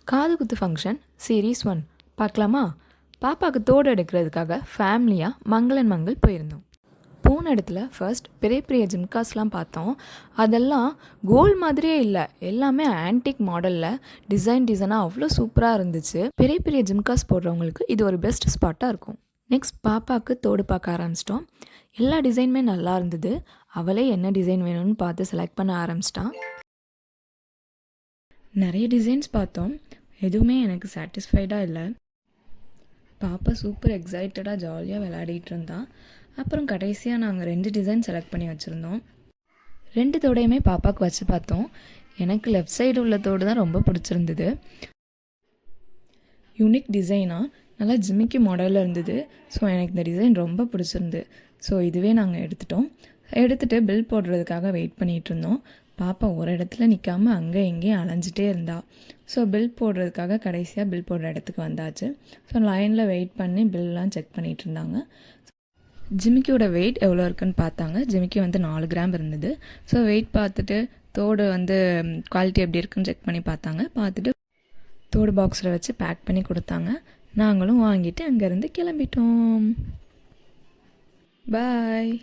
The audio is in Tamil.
காது குத்து ஃபங்க்ஷன் சீரீஸ் 1 பார்க்கலாமா? பாப்பாவுக்கு தோடு எடுக்கிறதுக்காக ஃபேமிலியாக மங்களன் மங்கள் போயிருந்தோம். போன இடத்துல ஃபர்ஸ்ட் பெரிய பெரிய ஜிம்காஸ்லாம் பார்த்தோம். அதெல்லாம் கோல்டு மாதிரியே இல்லை, எல்லாமே ஆன்டிக் மாடலில் டிசைனாக அவ்வளோ சூப்பராக இருந்துச்சு. பெரிய பெரிய ஜிம்காஸ் போடுறவங்களுக்கு இது ஒரு பெஸ்ட் ஸ்பாட்டாக இருக்கும். நெக்ஸ்ட் பாப்பாவுக்கு தோடு பார்க்க ஆரம்பிச்சிட்டோம். எல்லா டிசைனுமே நல்லா இருந்தது. அவளே என்ன டிசைன் வேணும்னு பார்த்து செலக்ட் பண்ண ஆரம்பிச்சிட்டான். நிறைய டிசைன்ஸ் பார்த்தோம், எதுவுமே எனக்கு சாட்டிஸ்ஃபைடாக இல்லை. பாப்பா சூப்பர் எக்ஸைட்டடாக ஜாலியாக விளையாடிட்டு இருந்தான். அப்புறம் கடைசியாக நாங்கள் 2 டிசைன் செலக்ட் பண்ணி வச்சுருந்தோம். 2 தோடையுமே பாப்பாவுக்கு வச்சு பார்த்தோம். எனக்கு லெஃப்ட் சைடு உள்ள தோடு தான் ரொம்ப பிடிச்சிருந்தது. யூனிக் டிசைனாக நல்லா ஜிமிக்கி மாடலில் இருந்தது. ஸோ எனக்கு இந்த டிசைன் ரொம்ப பிடிச்சிருந்து. ஸோ இதுவே நாங்கள் எடுத்துகிட்டு பில் போடுறதுக்காக வெயிட் பண்ணிகிட்டு இருந்தோம். பாப்பா ஒரு இடத்துல நிற்காமல் அங்கே எங்கேயும் அலைஞ்சிட்டே இருந்தா. ஸோ பில் போடுறதுக்காக கடைசியாக பில் போடுற இடத்துக்கு வந்தாச்சு. ஸோ லைனில் வெயிட் பண்ணி பில்லாம் செக் பண்ணிகிட்டு இருந்தாங்க. ஜிமிக்கியோட வெயிட் எவ்வளோ இருக்குன்னு பார்த்தாங்க. ஜிமிக்கி 4 கிராம் இருந்தது. ஸோ வெயிட் பார்த்துட்டு தோடு குவாலிட்டி எப்படி இருக்குன்னு செக் பண்ணி பார்த்துட்டு தோடு பாக்ஸில் வச்சு பேக் பண்ணி கொடுத்தாங்க. நாங்களும் வாங்கிட்டு அங்கேருந்து கிளம்பிட்டோம். பாய்.